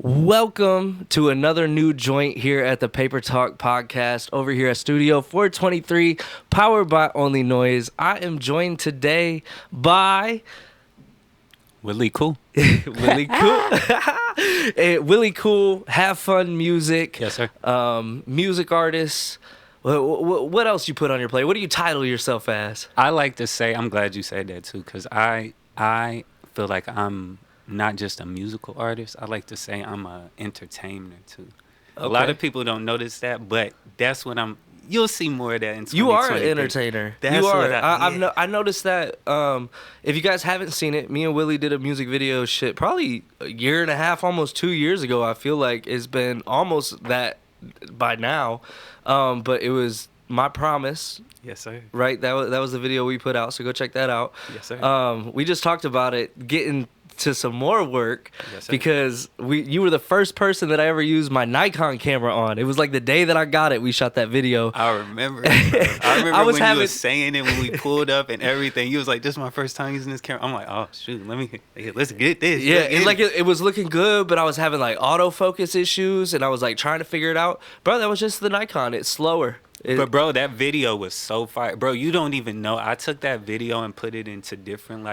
Welcome to another new joint here at the Paper Talk podcast over here at Studio 423, powered by Only Noise. I am joined today by Willy Kool. Willy Kool. Willy Kool, Have Fun Music. Yes, sir. Music artist. What else you put on your plate? What do you title yourself as? I like to say, I'm glad you said that too, because I feel like I'm not just a musical artist. I like to say I'm an entertainer too. Okay. A lot of people don't notice that, but that's what I'm. You'll see more of that in 2023. You are an entertainer. That's you are. What I noticed that. If you guys haven't seen it, me and Willy did a music video probably a year and a half, almost 2 years ago. I feel like it's been almost that by now. But it was My Promise. Yes, sir. Right? That was the video we put out, so go check that out. Yes, sir. We just talked about it, getting to some more work. Yes, sir. Because you were the first person that I ever used my Nikon camera on. It was like the day that I got it, we shot that video. I remember. I was when you was saying it when we pulled up and everything. You was like, "This is my first time using this camera." I'm like, "Oh shoot, let's get this." Yeah, it was looking good, but I was having like autofocus issues, and I was like trying to figure it out. Bro, that was just the Nikon. It's slower. But bro, that video was so fire. Bro, you don't even know. I took that video and put it into different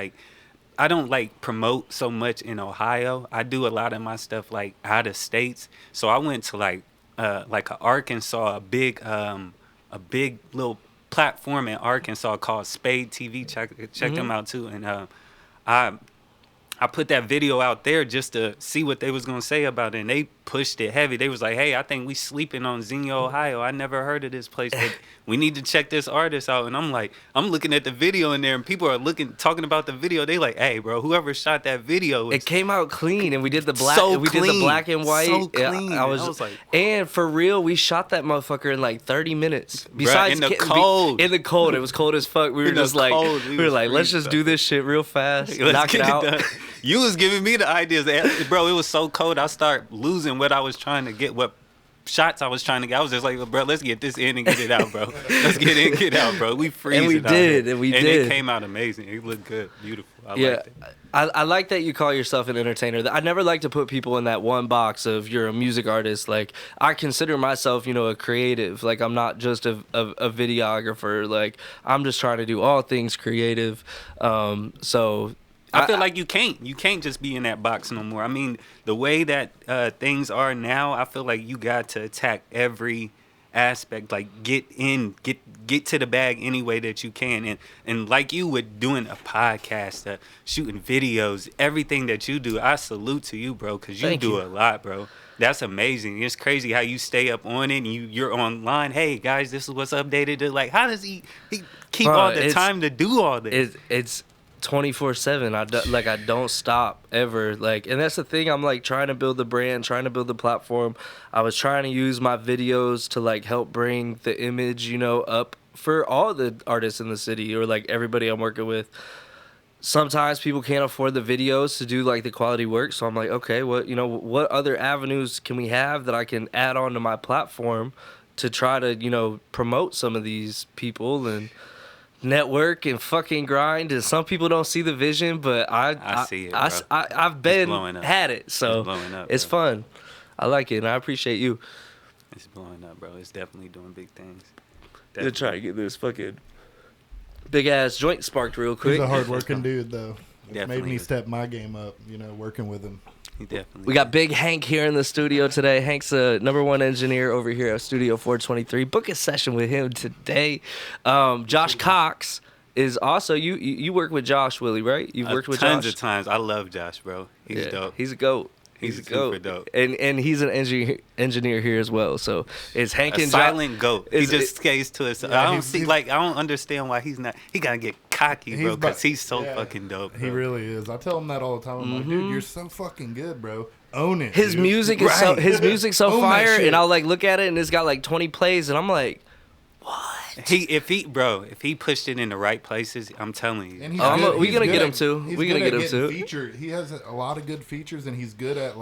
I don't promote so much in Ohio. I do a lot of my stuff out of states. So I went to Arkansas, a big little platform in Arkansas called Spade TV. Check them out too. And I put that video out there just to see what they was gonna say about it, and they pushed it heavy. They was like, "Hey, I think we sleeping on Xenia, Ohio. I never heard of this place, but we need to check this artist out." And I'm looking at the video in there, and people are talking about the video. They like, "Hey, bro, whoever shot that video, it came out clean, and we did the black, so we clean. did the black and white. So clean." I was like, and for real, we shot that motherfucker in 30 minutes. Besides, in the cold, it was cold as fuck. We were just let's just do this shit real fast, knock it out. You was giving me the ideas, bro. It was so cold. I started losing what I was trying to get, what shots I was trying to get. I was just like, bro, let's get this in and get it out, bro. Let's get in, get out, bro. We freeze. And we did. And it came out amazing. It looked good, beautiful. I liked it. I like that you call yourself an entertainer. I never like to put people in that one box of you're a music artist. I consider myself, a creative. I'm not just a videographer. I'm just trying to do all things creative. So I feel like you can't just be in that box no more. I mean, the way that things are now, I feel like you got to attack every aspect. Get to the bag any way that you can. And like you with doing a podcast, shooting videos, everything that you do, I salute to you, bro, because you do a lot, bro. That's amazing. It's crazy how you stay up on it and you're online. Hey guys, this is what's updated. How does he keep all the time to do all this? It's 24/7. I don't stop ever. And that's the thing. I'm trying to build the brand, trying to build the platform. I was trying to use my videos to help bring the image, up for all the artists in the city or everybody I'm working with. Sometimes people can't afford the videos to do the quality work, so I'm like, okay, what other avenues can we have that I can add on to my platform to try to promote some of these people and network and fucking grind. And some people don't see the vision, but I see it, bro. I've had it, so it's fun. I like it, and I appreciate you. It's blowing up, bro. It's definitely doing big things. Gonna try to get this fucking big ass joint sparked real quick. He's a hard working dude, though. It made me is. step my game up, working with him. We got Big Hank here in the studio today. Hank's a #1 engineer over here at Studio 423. Book a session with him today. Josh Cox is also you work with Josh, Willy, right? You've worked with tons Josh of times. I love Josh, bro. He's dope. He's a goat. He's a goat. Super dope. And he's an engineer here as well. So it's Hank and silent goat. He just skates to his. I don't understand why he's not. He gotta get cocky, bro, because he's so fucking dope. Bro. He really is. I tell him that all the time. I'm like, dude, you're so fucking good, bro. Own it. His dude. music is so fire, and I'll look at it and it's got 20 plays, and I'm like, what? If he pushed it in the right places, I'm telling you. We're gonna get him too. We're gonna get him too. He has a lot of good features, and he's good at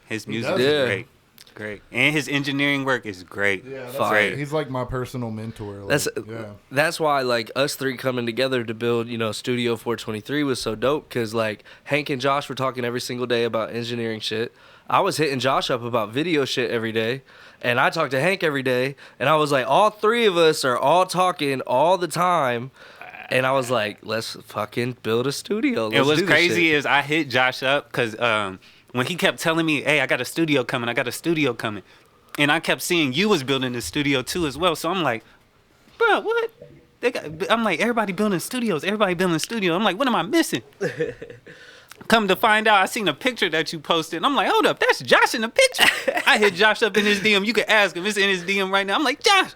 his music is great, and his engineering work is great. Yeah, great. He's my personal mentor. That's why us three coming together to build Studio 423 was so dope, because Hank and Josh were talking every single day about engineering shit. I was hitting Josh up about video shit every day, and I talked to Hank every day, and I was like, all three of us are all talking all the time. And I was like, let's fucking build a studio. And what's crazy is I hit Josh up because when he kept telling me, hey, I got a studio coming. And I kept seeing you was building the studio too as well. So I'm like, bro, what? I'm like, everybody building studios. I'm like, what am I missing? Come to find out, I seen a picture that you posted. And I'm like, hold up, that's Josh in the picture. I hit Josh up in his DM. You can ask him. It's in his DM right now. I'm like, Josh,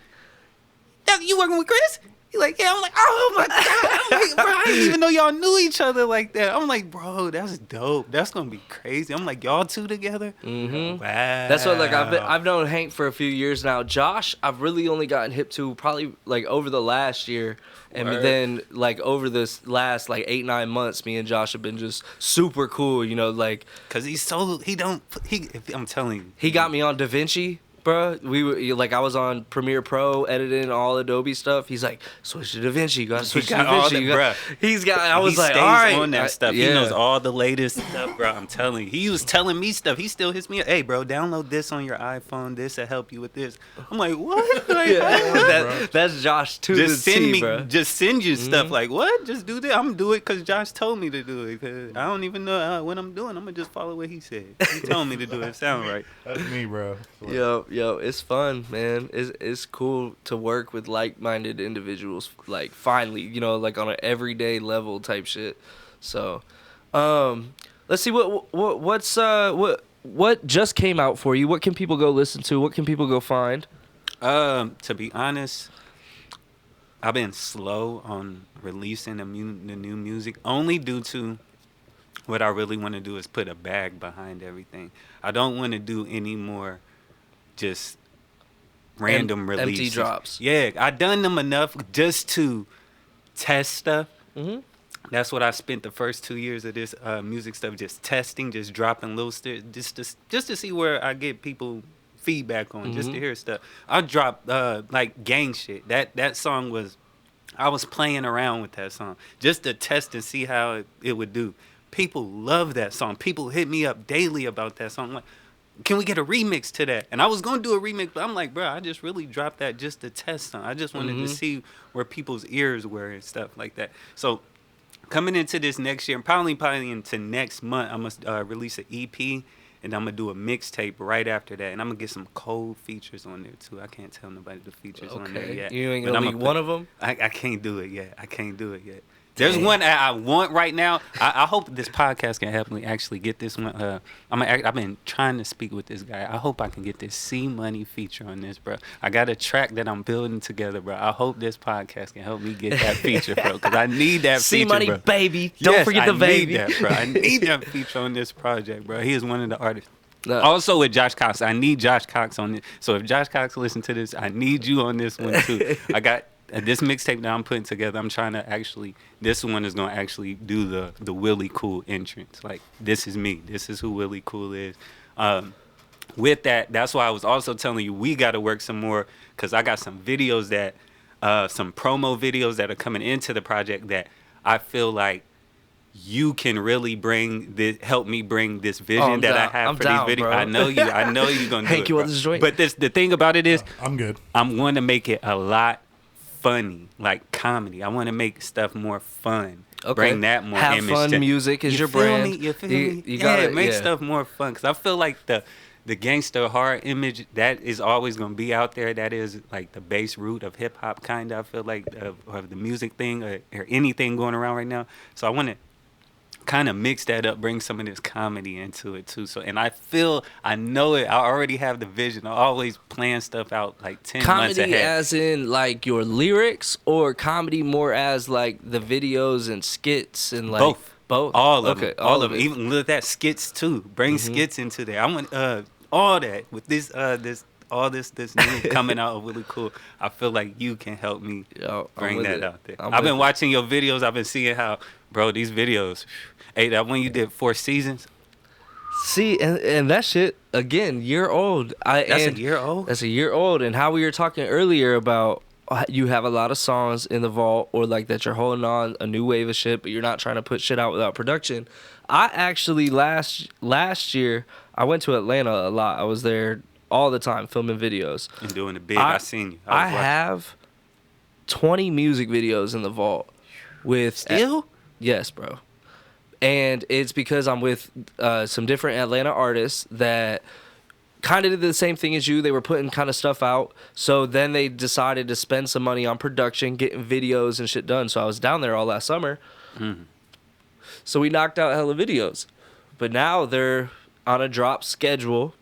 you working with Chris? He's like, yeah. I'm like, oh my God. I'm like, bro, I didn't even know y'all knew each other like that. I'm like, bro, that's dope. That's gonna be crazy. I'm like, y'all two together? Mm-hmm. Wow. That's what, like, I've known Hank for a few years now. Josh, I've really only gotten hip to probably like over the last year. And then, like, over this last, like, 8-9 months, me and Josh have been just super cool, you know, like. Because I'm telling you. He got me on DaVinci, bro. I was on Premiere Pro editing all Adobe stuff. He's like, switch to DaVinci. You gotta switch to DaVinci. I was like, all right. On that stuff. Yeah. He knows all the latest stuff, bro. I'm telling you. He was telling me stuff. He still hits me up. Hey, bro, download this on your iPhone. This will help you with this. I'm like, what? Like, that's Josh to just the send T, me, bro. just send you stuff like, what? Just do that. I'm gonna do it because Josh told me to do it. Cause I don't even know what I'm doing. I'm gonna just follow what he said. He told me to do it. Sound right? That's me, bro. Yo, it's fun, man. It's cool to work with like-minded individuals, like, finally, you know, like on an everyday level type shit. So, let's see what just came out for you. What can people go listen to? What can people go find? To be honest, I've been slow on releasing the new music only due to what I really want to do is put a bag behind everything. I don't want to do any more just random releases. Empty drops. Yeah, I done them enough just to test stuff. Mm-hmm. That's what I spent the first 2 years of this music stuff, just testing, just dropping little just to see where I get people feedback on, just to hear stuff. I dropped like gang shit. That song was, I was playing around with that song just to test and see how it would do. People love that song. People hit me up daily about that song. I'm like, can we get a remix to that? And I was going to do a remix, but I'm like, bro, I just really dropped that just to test something. I just wanted to see where people's ears were and stuff like that. So coming into this next year, probably into next month, I'm going to release an EP, and I'm going to do a mixtape right after that. And I'm going to get some cold features on there, too. I can't tell nobody the features on there yet. You ain't going to leak one of them? I can't do it yet. There's one I want right now. I hope this podcast can help me actually get this one. I've been trying to speak with this guy. I hope I can get this C Money feature on this, bro. I got a track that I'm building together, bro. I hope this podcast can help me get that feature, bro, because I need that feature, C Money, bro. baby. Don't forget the baby. I need that, bro. I need that feature on this project, bro. He is one of the artists. No. Also with Josh Cox. I need Josh Cox on this. So if Josh Cox listen to this, I need you on this one, too. I got this mixtape that I'm putting together. I'm trying to actually, this one is going to actually do the Willy Kool entrance. Like, this is me. This is who Willy Kool is. With that, that's why I was also telling you we got to work some more, because I got some videos that, some promo videos that are coming into the project that I feel like you can really help me bring this vision that I have for these videos. Bro. I know you're going to do Hank, it. You want this joint? But the thing about it is, I'm good. I'm going to make it a lot funny, like comedy. I want to make stuff more fun. Okay. Bring that more have image. Have fun music is your brand. You feel me? You gotta make stuff more fun, because I feel like the gangster horror image that is always gonna be out there. That is like the base root of hip hop, kind of. I feel like of the music thing or anything going around right now. So I want to kind of mix that up, bring some of this comedy into it too. So, and I know it. I already have the vision. I always plan stuff out like 10 months ahead. Comedy as in like your lyrics, or comedy more as like the videos and skits and like both. All of it. All of it. Even with that, skits too. Bring skits into there. I want all that with this this new coming out of Willy Kool. I feel like you can help me bring that out there. I've been watching your videos. I've been seeing how, bro, these videos. Hey, that one you did 4 seasons. See, and that shit, again, year old. That's a year old? That's a year old. And how we were talking earlier about you have a lot of songs in the vault, or like that you're holding on a new wave of shit, but you're not trying to put shit out without production. I actually last year I went to Atlanta a lot. I was there all the time filming videos. And doing it big. I seen you. I have 20 music videos in the vault with Still? Yes, bro. And it's because I'm with some different Atlanta artists that kind of did the same thing as you. They were putting kind of stuff out. So then they decided to spend some money on production, getting videos and shit done. So I was down there all last summer. Mm. So we knocked out hella videos. But now they're on a drop schedule.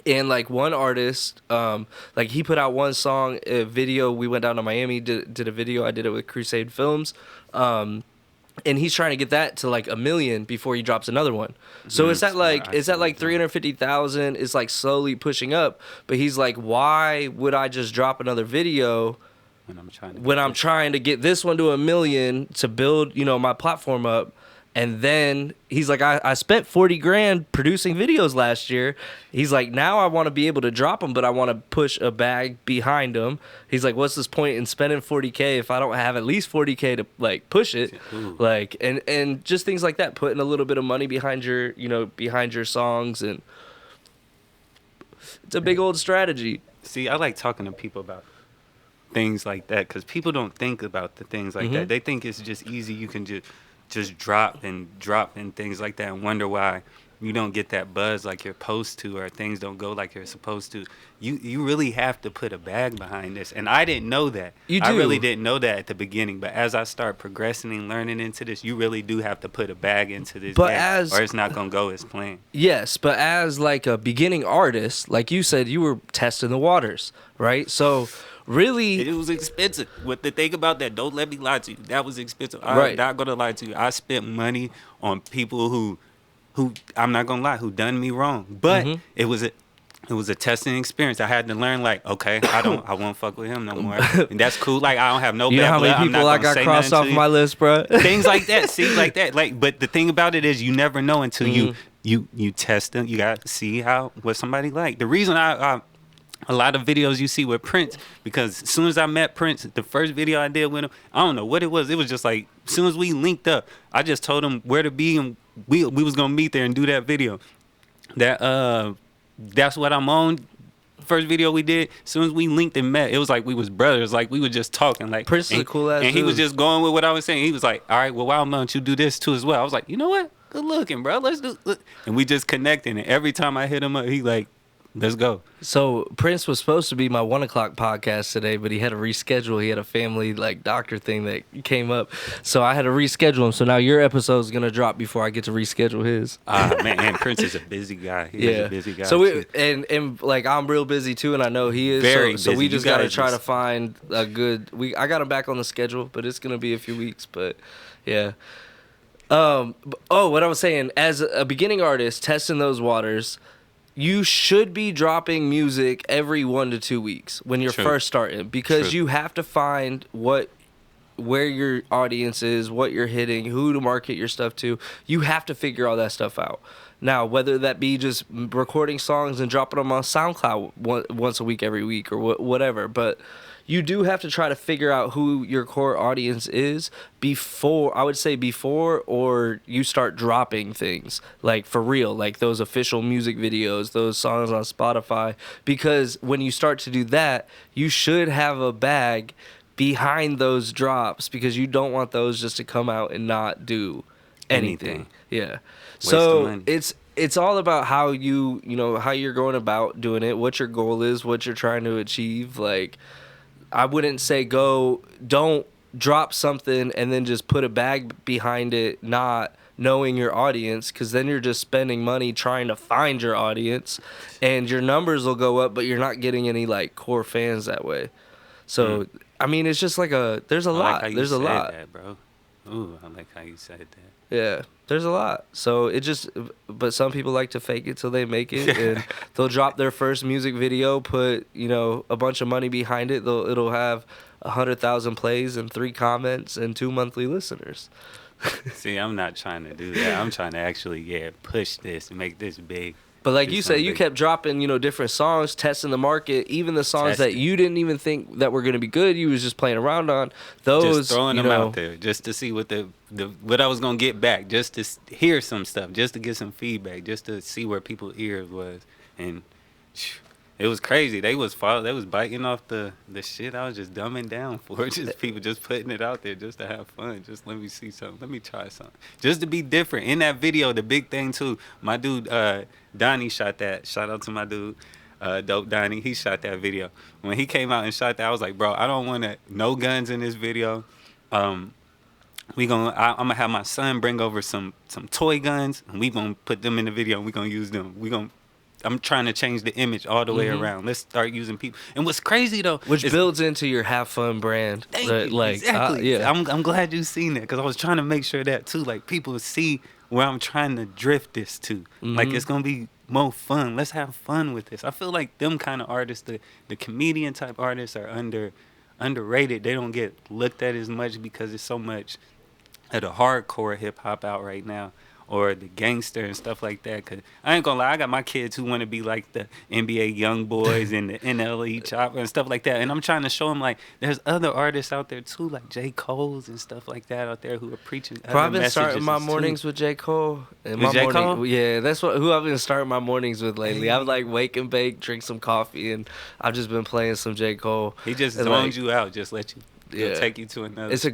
And like one artist, like he put out one song, a video. We went down to Miami, did a video. I did it with Crusade Films. And he's trying to get that to like 1 million before he drops another one. So it's at like 350,000. It's like slowly pushing up. But he's like, why would I just drop another video when I'm trying to get this one to 1 million to build, you know, my platform up? And then he's like, I spent 40 grand producing videos last year. He's like, now I want to be able to drop them, but I want to push a bag behind them. He's like, what's this point in spending 40K if I don't have at least 40K to like push it? Ooh. Like, and just things like that, putting a little bit of money behind your, you know, behind your songs. And it's a big old strategy. See, I like talking to people about things like that because people don't think about the things like that. They think it's just easy. You can just drop and things like that and wonder why you don't get that buzz like you're supposed to or things don't go like you're supposed to. You really have to put a bag behind this. And I didn't know that. You do. I really didn't know that at the beginning. But as I start progressing and learning into this, you really do have to put a bag into this game, or it's not going to go as planned. Yes, but as like a beginning artist, like you said, you were testing the waters, right? So really, it was expensive. What the thing about that, don't let me lie to you. That was expensive. I'm Right. not going to lie to you. I spent money on people who I'm not going to lie, who done me wrong. But it was a testing experience. I had to learn, like, okay, I won't fuck with him no more. And that's cool. Like, I don't have no you know bad how many blood. I'm people not I gonna got say crossed nothing off to you. my list, bro? Things like that. See, like that. Like, but the thing about it is, you never know until you test them. You got to see what somebody like. The reason I a lot of videos you see with Prince, because as soon as I met Prince, the first video I did with him, I don't know what it was. It was just like, as soon as we linked up, I just told him where to be, and we was gonna meet there and do that video. That's what I'm on. First video we did, as soon as we linked and met, it was like we was brothers. Like, we were just talking. Like, Prince is a cool ass and he was dude. just going with what I was saying. He was like, all right, well, why don't you do this too as well? I was like, you know what? Good looking, bro. Let's do. And we just connected. And every time I hit him up, he like, let's go. So Prince was supposed to be my 1 o'clock podcast today, but he had to reschedule. He had a family like doctor thing that came up, so I had to reschedule him. So now your episode is gonna drop before I get to reschedule his. Man, and Prince is a busy guy. He is a busy guy. So too. and like I'm real busy too, and I know he is. Very so we busy. just You gotta gotta try to just- find a good. I got him back on the schedule, but it's gonna be a few weeks. But yeah. What I was saying, as a beginning artist testing those waters, you should be dropping music every 1 to 2 weeks when you're True. first starting, because True. you have to find where your audience is, what you're hitting, who to market your stuff to. You have to figure all that stuff out. Now, whether that be just recording songs and dropping them on SoundCloud once a week, every week, or whatever, but you do have to try to figure out who your core audience is before or you start dropping things, like for real, like those official music videos, those songs on Spotify, because when you start to do that, you should have a bag behind those drops, because you don't want those just to come out and not do anything. Yeah. Waste So of money. it's all about how you know how you're going about doing it, what your goal is, what you're trying to achieve. Like, I wouldn't say don't drop something and then just put a bag behind it, not knowing your audience, because then you're just spending money trying to find your audience, and your numbers will go up, but you're not getting any like core fans that way. So I mean, it's just like there's a lot. There's a lot. That, bro. Ooh, I like how you said that. Yeah, there's a lot. So but some people like to fake it till they make it, and they'll drop their first music video, put, you know, a bunch of money behind it. It'll have 100,000 plays and 3 comments and 2 monthly listeners. See, I'm not trying to do that. I'm trying to actually, push this and make this big. But like do you said, you something kept dropping, different songs, testing the market, even the songs that Testing. you didn't even think that were going to be good. You was just playing around on those. just throwing them out there just to see what what I was gonna get back, just to hear some stuff, just to get some feedback, just to see where people's ears was, and it was crazy. They was biting off the shit I was just dumbing down for. Just people just putting it out there just to have fun. Just let me see something. Let me try something. Just to be different. In that video, the big thing too, my dude Donnie shot that. Shout out to my dude. Dope Donnie, he shot that video. When he came out and shot that, I was like, bro, I don't want no guns in this video. I'm gonna have my son bring over some toy guns, and we gonna put them in the video, and we gonna use them. I'm trying to change the image all the way around. Let's start using people. And what's crazy though, which builds into your have fun brand. Exactly. Yeah. I'm glad you seen that, because I was trying to make sure that too, like people see where I'm trying to drift this to. Like it's gonna be more fun. Let's have fun with this. I feel like them kind of artists, the comedian type artists, are underrated. They don't get looked at as much because it's so much of the hardcore hip hop out right now, or the gangster and stuff like that. Cause I ain't gonna lie, I got my kids who want to be like the NBA young boys and the NLE Chopper and stuff like that. And I'm trying to show them like there's other artists out there too, like J. Cole's and stuff like that out there who are preaching. Bro, I've been starting my mornings with J. Cole. And With J. Cole? Yeah, that's who I've been starting my mornings with lately. I would like wake and bake, drink some coffee, and I've just been playing some J. Cole. He just and zones you out, just let you. Yeah. Take you to another. It's a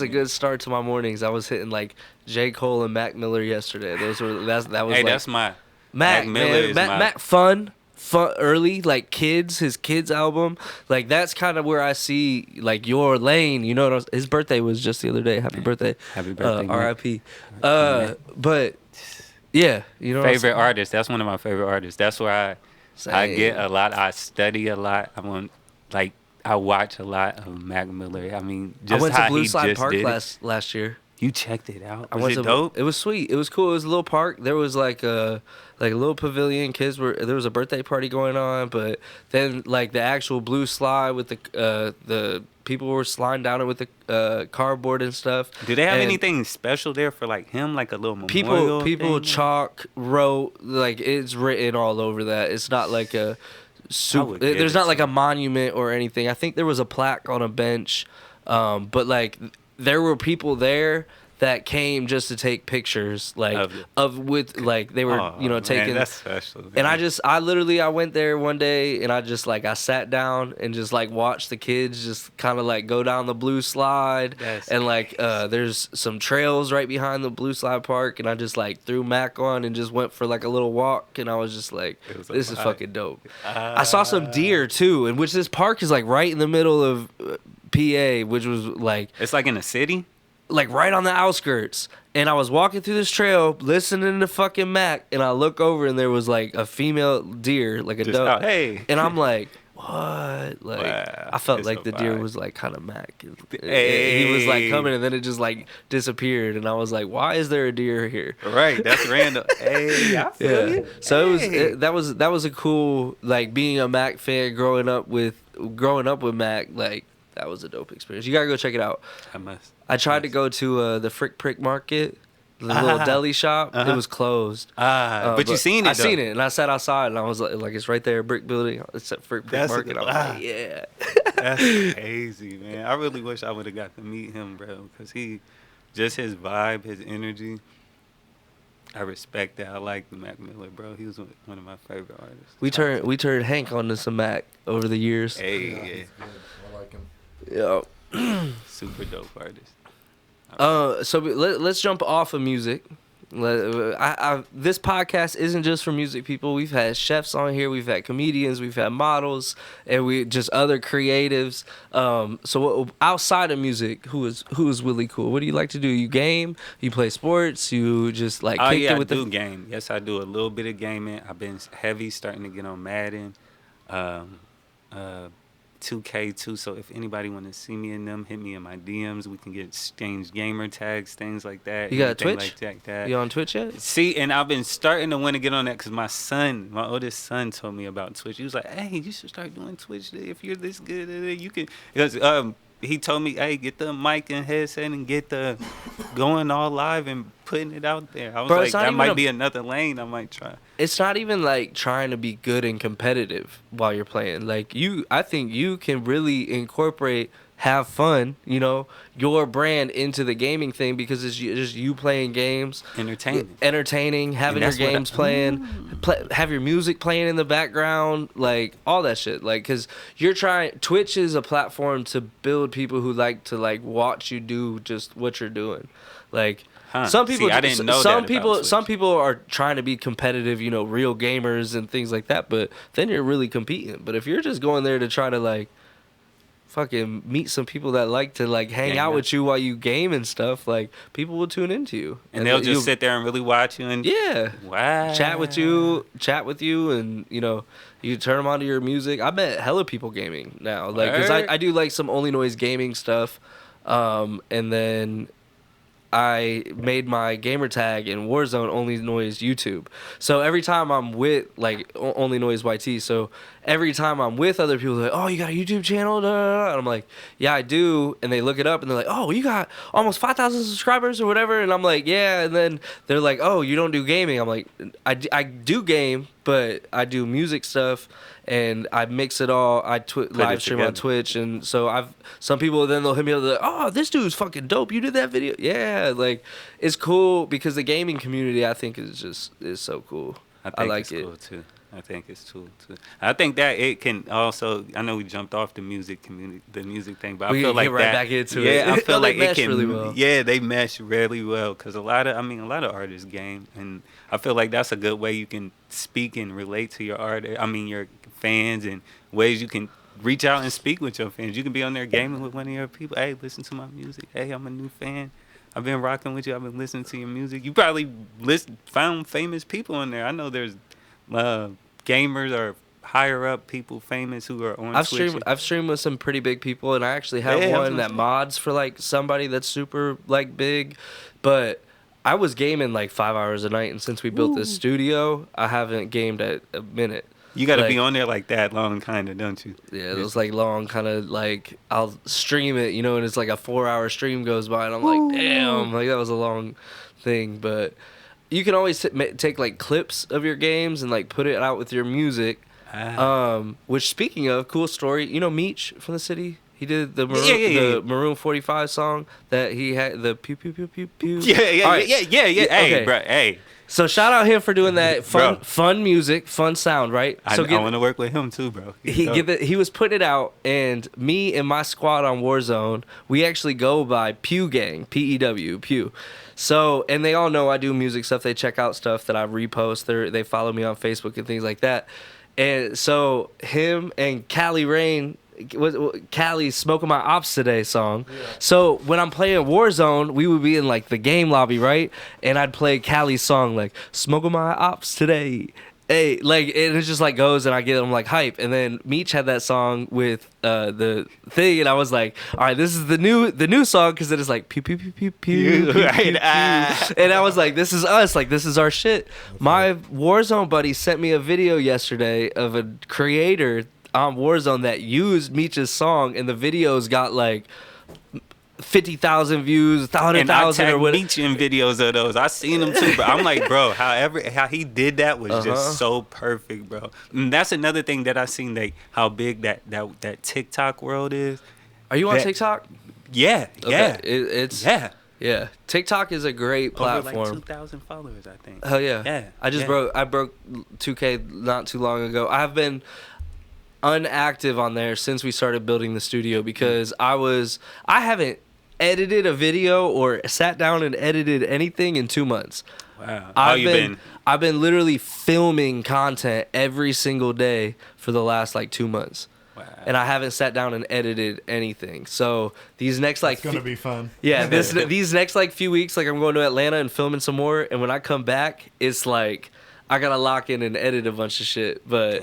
good start to my mornings. I was hitting like J. Cole and Mac Miller yesterday. That was Hey, like, that's my Mac Miller man. is Mac, my Mac fun early, like his kids album. Like that's kind of where I see like your lane. You know, his birthday was just the other day. Happy birthday. Happy birthday, R.I.P. But yeah, you know. favorite artist. That's one of my favorite artists. That's where I get a lot. I study a lot. I watch a lot of Mac Miller. I mean, just I went how to Blue he Slide just Park did it. last year. You checked it out. I Was went it to, dope? It was sweet. It was cool. It was a little park. There was like a little pavilion. There was a birthday party going on, but then like the actual Blue Slide with the people were sliding down it with the cardboard and stuff. Do they have And anything special there for like him, like a little memorial? People thing? chalk wrote like it's written all over that. It's not like a would give there's it not like to a monument or anything. I think there was a plaque on a bench, but like there were people there that came just to take pictures, like with like they were taking. Man, that's special. Man. And I went there one day and I sat down and just like watched the kids just kind of like go down the Blue Slide. And like there's some trails right behind the Blue Slide Park, and I just like threw Mac on and just went for like a little walk, and I was just like, this is fucking dope. I saw some deer too, and which this park is like right in the middle of PA, which was like it's like in a city. Like right on the outskirts, and I was walking through this trail listening to fucking Mac, and I look over and there was like a female deer, like a doe. Hey, and I'm like, what? Like wow, I felt like the deer was like kind of Mac. He was like coming, and then it just like disappeared, and I was like, why is there a deer here? Right, that's random. Hey, I feel you. So that was a cool, like being a Mac fan growing up with Mac, like that was a dope experience. You gotta go check it out. I must. I tried to go to the Frick Prick Market, the little deli shop. It was closed. But you seen it, I seen it, and I sat outside, and I was like it's right there, brick building. It's at Frick Prick Market. I was like, yeah. That's crazy, man. I really wish I would have got to meet him, bro, because just his vibe, his energy, I respect that. I like Mac Miller, bro. He was one of my favorite artists. We turned Hank onto some Mac over the years. Hey, Yeah. I like him. Yeah. super dope artist. So let's jump off of music. This podcast isn't just for music people. We've had chefs on here, we've had comedians, we've had models, and we just other creatives. So outside of music, who is Willy Kool? What do you like to do? You game? You play sports? You just like kick it with I do game. Yes, I do a little bit of gaming. I've been heavy starting to get on Madden. 2K too, so if anybody want to see me in them, hit me in my DMs. We can get exchange gamer tags, things like that. You got Twitch? Like that. You on Twitch yet? See, and I've been starting to want to get on that because my oldest son told me about Twitch. He was like, hey, you should start doing Twitch if you're this good. You can, because he told me, hey, get the mic and headset and get the going all live and putting it out there. I was Bro, like, it's not that even might a- be another lane I might try. It's not even like trying to be good and competitive while you're playing. Like I think you can really incorporate, have fun, you know, your brand into the gaming thing because it's just you playing games, entertaining, having your games playing, have your music playing in the background, like all that shit. Like, cause you're trying. Twitch is a platform to build people who like to like watch you do just what you're doing, like. Some people, See, I didn't know some that people, about some Twitch. people are trying to be competitive, you know, real gamers and things like that. But then you're really competing. But if you're just going there to try to like, fucking meet some people that like to like hang out with you while you game and stuff, like people will tune into you, and they'll just sit there and really watch you and chat with you, and you know, you turn them onto your music. I bet hella people gaming now, like because I do like some Only Noise gaming stuff, and then I made my gamer tag in Warzone Only Noise YouTube. So every time I'm with like Only Noise YT, so every time I'm with other people, they're like, "Oh, you got a YouTube channel?" And I'm like, "Yeah, I do." And they look it up and they're like, "Oh, you got almost 5,000 subscribers or whatever." And I'm like, "Yeah." And then they're like, "Oh, you don't do gaming?" I'm like, I do game, but I do music stuff and I mix it all. I live stream on Twitch, and so some people then they'll hit me up like, "Oh, this dude's fucking dope. You did that video." Yeah, like it's cool because the gaming community I think is so cool. I like it. Cool too. I think it's cool too. I think that it can also. I know we jumped off the music community, the music thing, but I feel like right back into it. Yeah, I feel like it can. Really well. Yeah, they mesh really well because a lot of artists game, and I feel like that's a good way you can speak and relate to your your fans, and ways you can reach out and speak with your fans. You can be on there gaming with one of your people. Hey, listen to my music. Hey, I'm a new fan. I've been rocking with you. I've been listening to your music. You probably found famous people on there. I know there's gamers or higher up people famous who are on Twitch. I've streamed with some pretty big people, and I actually have one that mods for like somebody that's super like big, but I was gaming like 5 hours a night, and since we built this studio, I haven't gamed at a minute. You got to be on there like that long, kind of, don't you? Yeah, those like long kind of like I'll stream it, you know, and it's like a 4-hour stream goes by, and I'm like, damn, like that was a long thing. But you can always take like clips of your games and like put it out with your music. Which speaking of, cool story, you know Meech from the city. He did the Maroon 45 song that he had the pew pew pew pew pew. Yeah. Hey, bro, hey. So shout out him for doing that fun music, fun sound, right? I want to work with him too, bro. He was putting it out, and me and my squad on Warzone, we actually go by Pew Gang, P-E-W, Pew. So, and they all know I do music stuff. They check out stuff that I repost. They follow me on Facebook and things like that. And so him and Callie Rain, Callie's Smoking My Ops Today song. Yeah. So when I'm playing Warzone, we would be in like the game lobby, right? And I'd play Callie's song like Smoking My Ops Today. Hey, like it just like goes and I get them like hype. And then Meech had that song with the thing, and I was like, all right, this is the new song because it is like pew pew pew pew pew, pew, right? Pew, pew. And I was like, this is us, like this is our shit. My Warzone buddy sent me a video yesterday of a creator on Warzone that used Meech's song, and the videos got like 50,000 views, 100,000 or whatever. Meech in videos of those. I seen them too, bro. I'm like, bro, how he did that was just so perfect, bro. And that's another thing that I seen, like how big that TikTok world is. Are you on TikTok? Yeah, yeah. Okay. Yeah. TikTok is a great platform. Over like 2,000 followers, I think. Hell yeah. Yeah. I broke 2K not too long ago. I've been unactive on there since we started building the studio because I haven't edited a video or sat down and edited anything in 2 months. Wow. How you been? I've been literally filming content every single day for the last like 2 months. Wow. And I haven't sat down and edited anything. So these next like it's gonna be fun. Yeah, these next like few weeks, like I'm going to Atlanta and filming some more, and when I come back, it's like I gotta lock in and edit a bunch of shit. But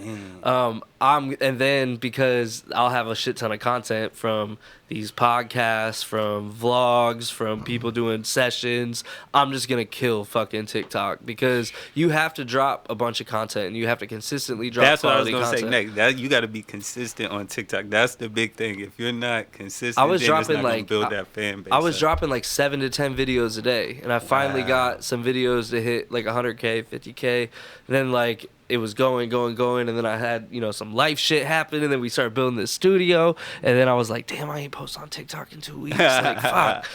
And then because I'll have a shit ton of content from these podcasts, from vlogs, from people doing sessions, I'm just gonna kill fucking TikTok because you have to drop a bunch of content and you have to consistently drop. That's what I was gonna say next. That you got to be consistent on TikTok. That's the big thing. If you're not consistent, I was then dropping it's not like gonna build that fan base. I was dropping like 7 to 10 videos a day, and I finally got some videos to hit like 100K, 50K. And then like it was going, and then I had some life shit happen, and then we started building this studio, and then I was like, damn, I ain't post on TikTok in 2 weeks. Like fuck.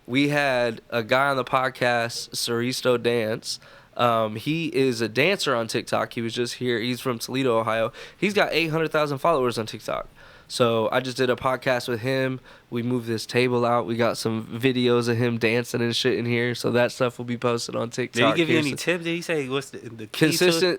We had a guy on the podcast, Saristo Dance. He is a dancer on TikTok. He was just here. He's from Toledo, Ohio. He's got 800,000 followers on TikTok. So I just did a podcast with him. We moved this table out. We got some videos of him dancing and shit in here. So that stuff will be posted on TikTok. Did he give you any tips? Did he say what's the key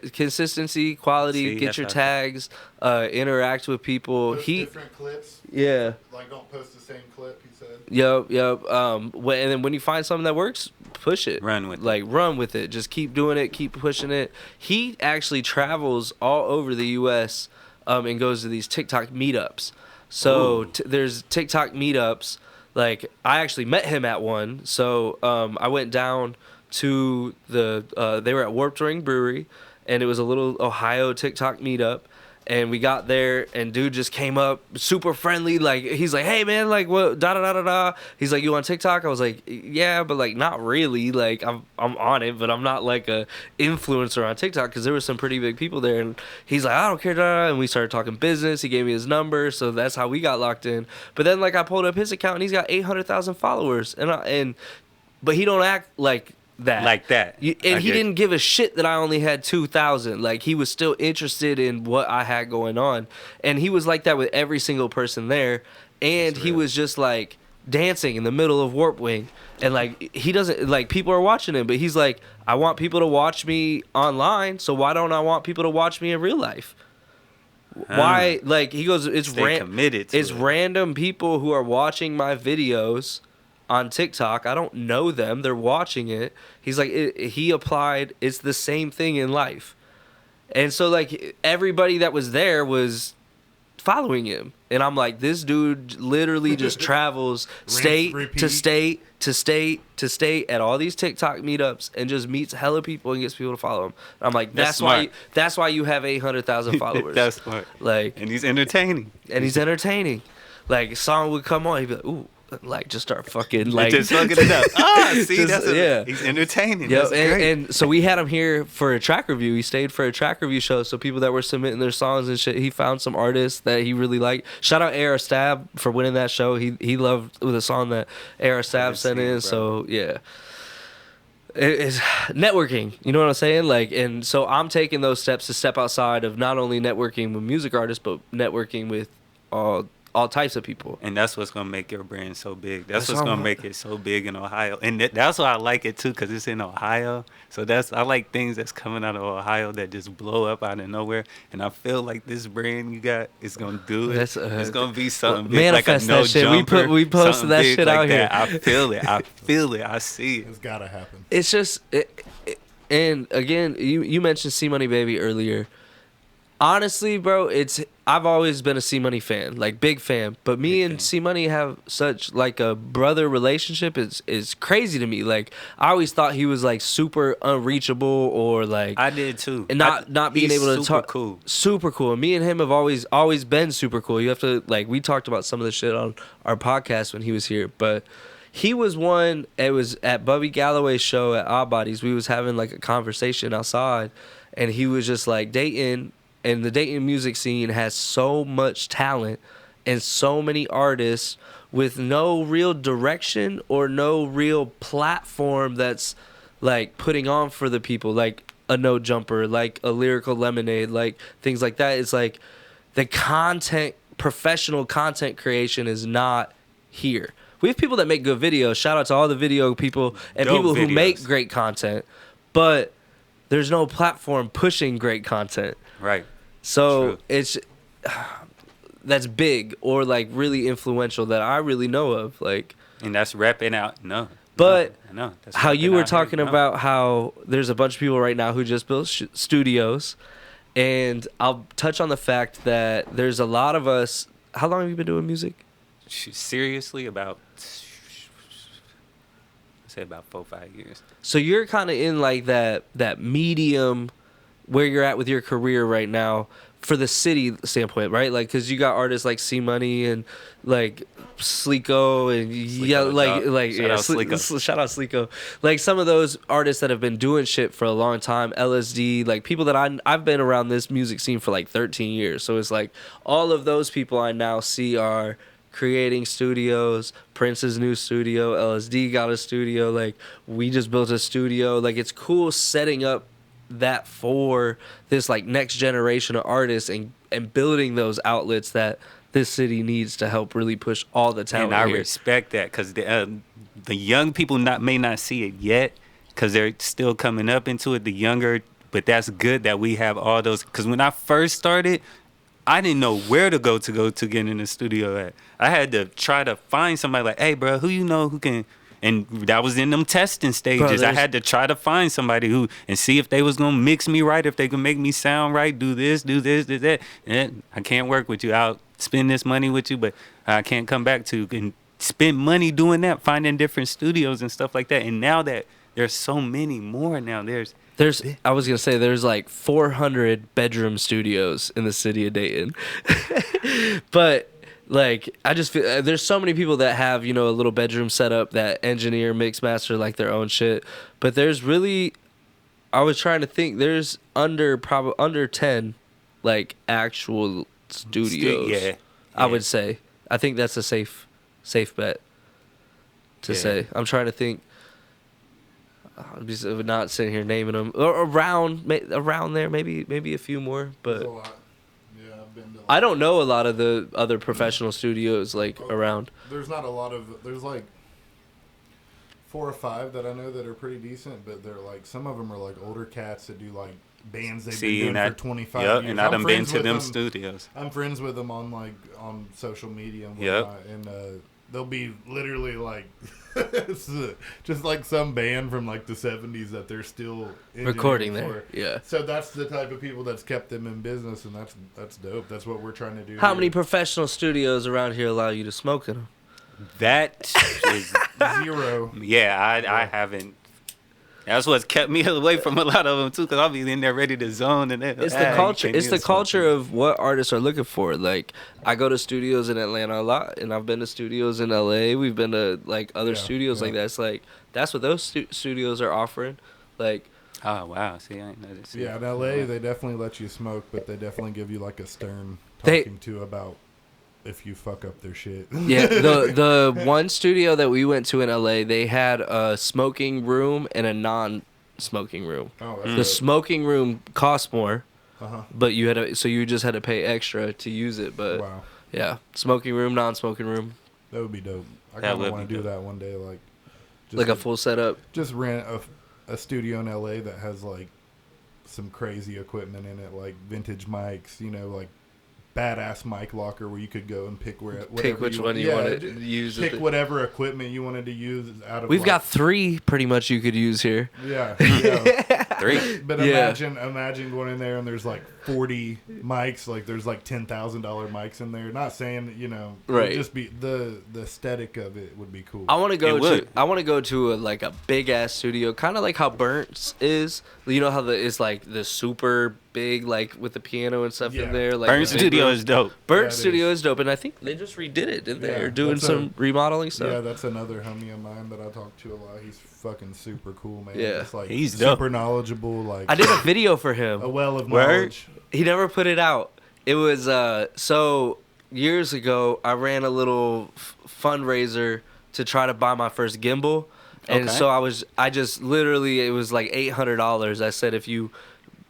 consistency, quality, get your tags, interact with people. Post different clips. Yeah. Like don't post the same clip, he said. Yep. And then when you find something that works, push it. Run with it. Run with it. Just keep doing it. Keep pushing it. He actually travels all over the U.S. And goes to these TikTok meetups. So there's TikTok meetups. Like I actually met him at one. So I went down to they were at Warped Ring Brewery, and it was a little Ohio TikTok meetup. And we got there, and dude just came up, super friendly. Like he's like, "Hey man, like what? Da da da da da." He's like, "You on TikTok?" I was like, "Yeah, but like not really. Like I'm on it, but I'm not like a influencer on TikTok because there were some pretty big people there." And he's like, "I don't care." Da, da. And we started talking business. He gave me his number, so that's how we got locked in. But then like I pulled up his account, and he's got 800,000 followers, but he don't act like that. He didn't give a shit that I only had 2,000. Like he was still interested in what I had going on, and he was like that with every single person there. And he was just like dancing in the middle of Warp Wing, and like he doesn't like people are watching him, but he's like, I want people to watch me online, so why don't I want people to watch me in real life? Why? Like he goes, it's random people who are watching my videos on TikTok. I don't know them. They're watching it. He's like, he applied. It's the same thing in life. And so like everybody that was there was following him. And I'm like, this dude literally just travels state to state to state to state at all these TikTok meetups and just meets hella people and gets people to follow him. I'm like, that's why you have 800,000 followers. That's smart. Like, and he's entertaining. Like a song would come on, he'd be like, ooh. Like just start fucking like just fucking it up. He's entertaining. Yeah, and so we had him here for a track review. He stayed for a track review show. So people that were submitting their songs and shit, he found some artists that he really liked. Shout out AR Stab for winning that show. He loved the song that AR Stab sent in. So yeah. It's networking, you know what I'm saying? Like, and so I'm taking those steps to step outside of not only networking with music artists, but networking with all types of people. And that's what's going to make your brand so big. That's what's going to make it so big in Ohio. And that's why I like it, too, because it's in Ohio. So I like things that's coming out of Ohio that just blow up out of nowhere. And I feel like this brand you got is going to do it. It's going to be something big. Manifest like a no that shit. Jumper, we posted that shit out here. I feel it. I see it. It's got to happen. It's just... and, again, you mentioned C-Money Baby earlier. Honestly, bro, I've always been a C-Money fan, like big fan. But me and C-Money have such like a brother relationship. Is crazy to me. Like I always thought he was like super unreachable or like I did too. And not being able to talk. Cool. Super cool. And me and him have always been super cool. You have to like we talked about some of the shit on our podcast when he was here, but. He was one. It was at Bubby Galloway's show at Odd Bodies. We was having like a conversation outside, and he was just like Dayton. And the Dayton music scene has so much talent and so many artists with no real direction or no real platform that's like putting on for the people, like a No Jumper, like a Lyrical Lemonade, like things like that. It's like the professional content creation is not here. We have people that make good videos. Shout out to all the video people and people who make great content, but there's no platform pushing great content. Right. So it's that's big or like really influential that I really know of, like. And that's repping out. No. But no, how you were talking about how there's a bunch of people right now who just built studios, And I'll touch on the fact that there's a lot of us. How long have you been doing music? Seriously, about, I'd say about 4-5 years. So you're kind of in like that medium where you're at with your career right now for the city standpoint, right? Like, cause you got artists like C Money and like Sleeko and shout out Sleeko. Like some of those artists that have been doing shit for a long time, LSD, like people that I've been around this music scene for like 13 years. So it's like all of those people I now see are creating studios. Prince's new studio, LSD got a studio, like we just built a studio. Like it's cool setting up that for this like next generation of artists and building those outlets that this city needs to help really push all the talent. And I here. respect that because the young people may not see it yet because they're still coming up into it. The younger, but that's good that we have all those. Because when I first started, I didn't know where to go to get in the studio at. I had to try to find somebody like, hey, bro, who you know who can. And that was in them testing stages. I had to try to find somebody who and see if they was gonna mix me right, if they could make me sound right, do this, do that. And I can't work with you. I'll spend this money with you, but I can't come back to and spend money doing that, finding different studios and stuff like that. And now that there's so many more now, there's I was gonna say there's like 400 bedroom studios in the city of Dayton, but. Like, I just feel there's so many people that have, you know, a little bedroom setup that engineer, mix, master, like their own shit. But there's really, I was trying to think, there's under 10, like, actual studios. Yeah. I would say. I think that's a safe bet to say. I'm trying to think. I'm just not sitting here naming them. Or around there, maybe a few more, but. There's a lot. I don't know a lot of the other professional studios like around. There's not a lot of. There's like 4 or 5 that I know that are pretty decent, but they're like some of them are like older cats that do like bands they've been doing for 25 years. And I done been to them studios. I'm friends with them on social media and whatnot, and they'll be literally like just like some band from like the 70s that they're still recording there. Yeah. So that's the type of people that's kept them in business, and that's dope. That's what we're trying to do. How many professional studios around here allow you to smoke in them? That is 0. Yeah, I haven't. That's what's kept me away from a lot of them too, because I'll be in there ready to zone and then. It's the culture. It's the culture of what artists are looking for. Like I go to studios in Atlanta a lot, and I've been to studios in LA. We've been to like other studios like that. It's like that's what those studios are offering. Like. Oh wow! See, I ain't noticed. Yeah, in LA they definitely let you smoke, but they definitely give you like a stern talking to about if you fuck up their shit. Yeah, the one studio that we went to in LA, they had a smoking room and a non-smoking room. Oh, the smoking room cost more, but you just had to pay extra to use it. But wow. Yeah, smoking room, non-smoking room. That would be dope. I kind of want to do that one day, like a full setup. Just rent a studio in LA that has like some crazy equipment in it, like vintage mics, you know, like badass mic locker where you could go and pick which one you wanted to use. Pick whatever equipment you wanted to use out of. We've got 3 pretty much you could use here. Yeah. 3. But imagine going in there and there's like 40 mics, like there's like $10,000 mics in there. Not saying that, you know, right. Just be the aesthetic of it would be cool. I want to go to a big ass studio, kind of like how Burnt's is. You know how it's like the super big, like with the piano and stuff in there. Like Burnt's studio is dope. Burnt's studio is dope, and I think they just redid it, didn't they? They're doing some remodeling stuff. Yeah, that's another homie of mine that I talk to a lot. He's fucking super cool, man. Yeah, it's like he's super knowledgeable. Like I did a video for him. A well of knowledge. He never put it out. It was so years ago. I ran a little fundraiser to try to buy my first gimbal. And so I just literally, it was like $800. I said, if you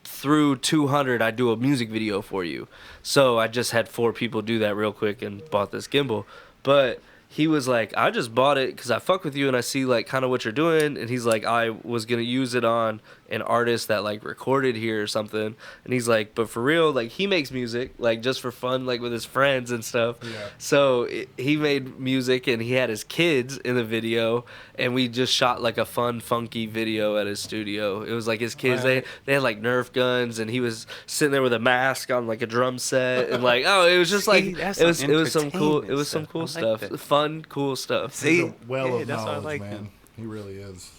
threw 200, I'd do a music video for you. So I just had 4 people do that real quick and bought this gimbal. But he was like, I just bought it because I fuck with you and I see like kind of what you're doing. And he's like, I was going to use it on an artist that like recorded here or something. And he's like, but for real, like he makes music like just for fun, like with his friends and stuff. Yeah. So he made music and he had his kids in the video, and we just shot like a fun, funky video at his studio. It was like his kids, they had like Nerf guns, and he was sitting there with a mask on like a drum set, and like, oh, it was just like it was some cool stuff, that. fun, cool stuff. See, He's a well of that's why I knowledge, like man. him. He really is.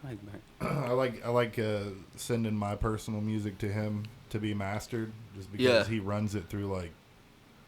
Like, man. I like sending my personal music to him to be mastered, just because he runs it through like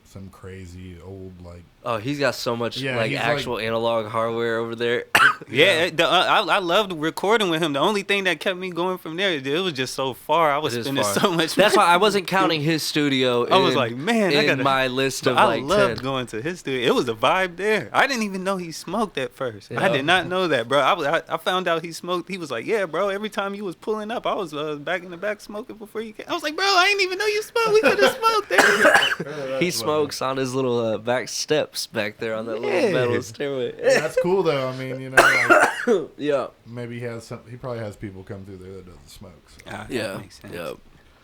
some crazy old like. Oh, he's got so much Yeah, like he's actual analog hardware over there. Yeah, I loved recording with him. The only thing that kept me going from there, it was just so far. I was It is spending far. so much. That's money. why I wasn't counting his studio. I was like, man, I in gotta, my list of I like loved 10. going to his studio. It was a vibe there. I didn't even know he smoked at first. Yeah. I did not know that, bro. I found out he smoked. He was like, yeah, bro. Every time you was pulling up, I was back in the back smoking before you came. I was like, bro, I didn't even know you smoked. We could have smoked there. He smokes on his little back steps back there on that Yeah. little metal stairway. Yeah, that's cool though. I mean, you know, like, Yeah. maybe he probably has people come through there that doesn't smoke. So. That Yeah. makes sense. Yeah.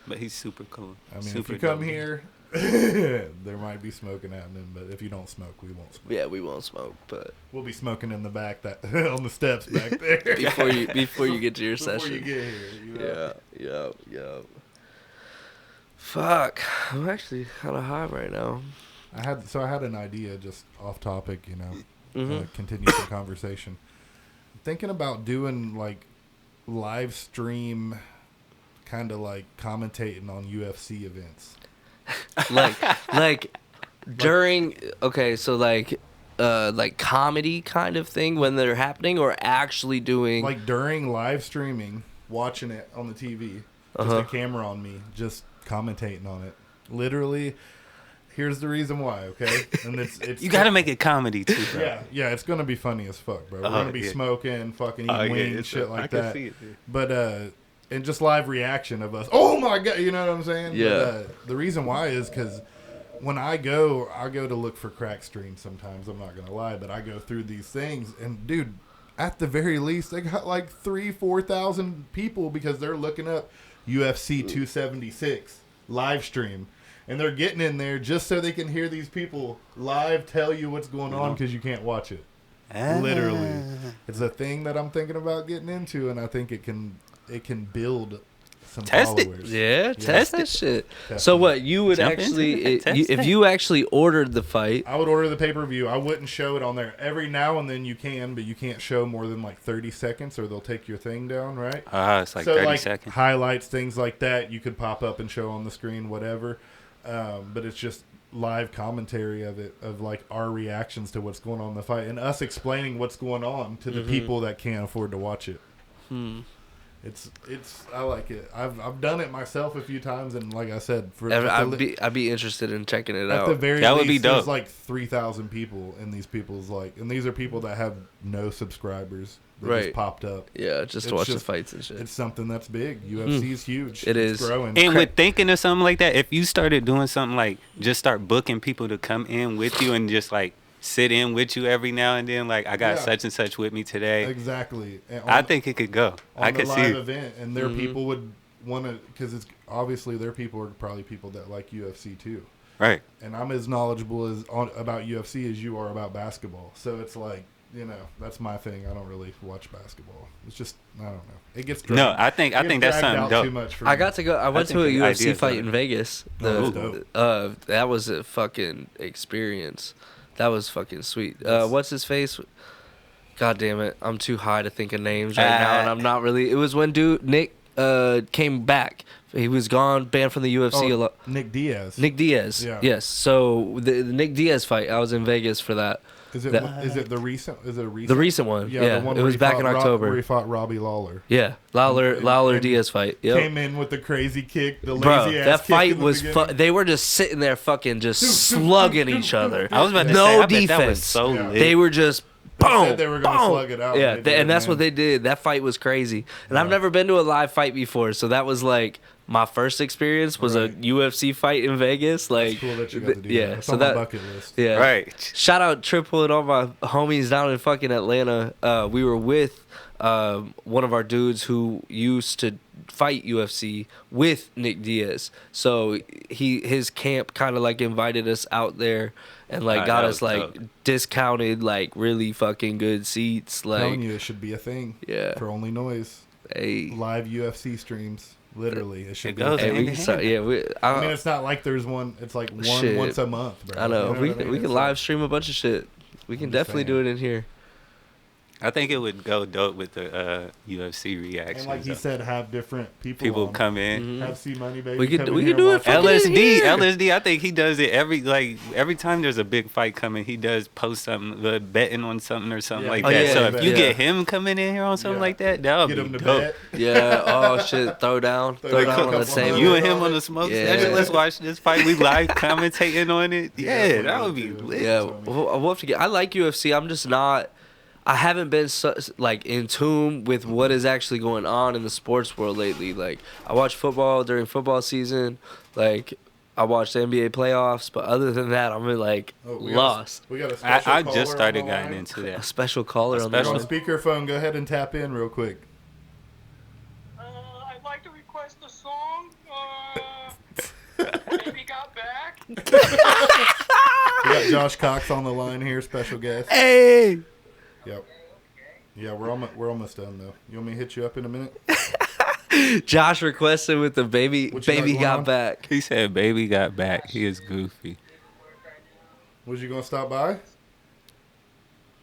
But he's super cool. I mean, super if you come dope. here, there might be smoking happening, but if you don't smoke, we won't smoke. Yeah, we won't smoke, but We'll be smoking in the back, that on the steps back there. before you get to your Before session. you get here. You know? Yeah. Fuck, I'm actually kind of high right now. I had an idea, just off topic, you know, Mhm. continue the conversation. Thinking about doing like live stream, kind of like commentating on UFC events. like during so like comedy kind of thing when they're happening, or actually doing Like during live streaming, watching it on the TV, just Uh-huh. a camera on me, just commentating on it. Literally, here's the reason why, okay? And it's You got to make it comedy too, bro. yeah, it's gonna be funny as fuck, bro. We're gonna be yeah. smoking, fucking Oh, eating yeah, wings, it's shit I like can that. see it, dude. But and just live reaction of us. Oh my god, you know what I'm saying? Yeah. But, the reason why is because when I go to look for crack streams. Sometimes I'm not gonna lie, but I go through these things, and dude, at the very least, they got like 3,000-4,000 people because they're looking up UFC 276 live stream. And they're getting in there just so they can hear these people live tell you what's going on because you can't watch it. Literally. It's a thing that I'm thinking about getting into, and I think it can build some Test it. followers. Yeah, test that shit. Definitely. So what you would Jump into actually it, test if it. you actually ordered the fight? I would order the pay-per-view. I wouldn't show it on there. Every now and then you can, but you can't show more than like 30 seconds or they'll take your thing down, right? It's like so 30 like seconds. highlights, things like that, you could pop up and show on the screen, whatever. But it's just live commentary of it, of like our reactions to what's going on in the fight and us explaining what's going on to the people that can't afford to watch it. It's I like it. I've done it myself a few times, and like I said, I'd be interested in checking it at out. the very That least, would be dope. there's like 3,000 people in these people's and these are people that have no subscribers that Right. just popped up. Yeah, just to It's watch the just- fights and shit. It's something that's big. UFC is huge. It It's is. growing. And with thinking of something like that, if you started doing something like just start booking people to come in with you and just like sit in with you every now and then, like I got Yeah. such and such with me today, Exactly. And I think it could go. I on could the see live it. event, and their people would want to, because it's obviously their people are probably people that like UFC too. Right. And I'm as knowledgeable about UFC as you are about basketball. So it's like, that's my thing. I don't really watch basketball. It's just, I don't know. It gets dragged. No, I think it gets that's dragged something out dope. Too much for I me. got to go. I went think to a the UFC idea's fight better. in Vegas. dope. That was a fucking experience. That was fucking sweet. What's his face? God damn it! I'm too high to think of names right now, and I'm not really. It was when Nick came back. He was gone, banned from the UFC a lot. Nick Diaz. Nick Diaz. Yeah. Yes. So the Nick Diaz fight, I was in Vegas for that. Is it the recent? Is it a recent? The recent one. Yeah. the one It where was he back fought in October. where he fought Robbie Lawler. Yeah. Lawler and Diaz fight. Yep. Came in with the crazy kick, the lazy Bro, ass that kick fight in the was beginning. they were just sitting there fucking just slugging each other. I was about to No say, I bet that defense. was so Yeah. lit. They were just They boom. said they were gonna boom. slug it out, Yeah, and they did, and that's man. what they did. That fight was crazy, and I've never been to a live fight before, so that was like my first experience was a UFC fight in Vegas. Like, that's cool that you got to do yeah, that. It's so on that my bucket list. yeah, Right. Shout out Triple and all my homies down in fucking Atlanta. We were with one of our dudes who used to fight UFC with Nick Diaz. So his camp kind of like invited us out there and like got us like dope. discounted like really fucking good seats. I'm Like, telling you, it should be a thing. Yeah. For Only Noise. hey, Live UFC streams. Literally, it should It be. goes A hey, thing. we can start. Yeah, I mean, it's not like there's one. It's like one Shit. once a month, bro. I know. You what we I mean? we can It's live like- stream a bunch of shit. We can I'm just definitely saying. do it in here. I think it would go dope with the UFC reactions. And like he said, have different people on. come in. Mhm. Have C Money Baby. We could- come we in could here do and it watch fucking LSD, here. LSD. I think he does it every time there's a big fight coming. He does post something, betting on something or something Yeah. like Oh, that. yeah, so yeah, if you yeah. get him coming in here on something Yeah. like that, that would Get be him to dope. bet. Yeah. Oh shit. Throw down. Throw Throw down down a on the couple same. hundred. You and him on the smoke Yeah. session. Let's watch this fight. We live commentating on it. Yeah, that would be lit. Yeah, we'll have to get. I like UFC. I'm just not. I haven't been like in tune with what is actually going on in the sports world lately. Like I watch football during football season. Like I watch the NBA playoffs, but other than that, I'm really like lost. We got a special I caller just on started the getting line. into A that. special caller on the You're special- on line. speakerphone. Go ahead and tap in real quick. I'd like to request a song. Baby Got Back. We got Josh Cox on the line here, special guest. Hey. Yep. Yeah, we're almost done though. You want me to hit you up in a minute? Josh requested with the baby. What you got Baby going got on? back. He said, "Baby got back." He is goofy. Was you gonna stop by?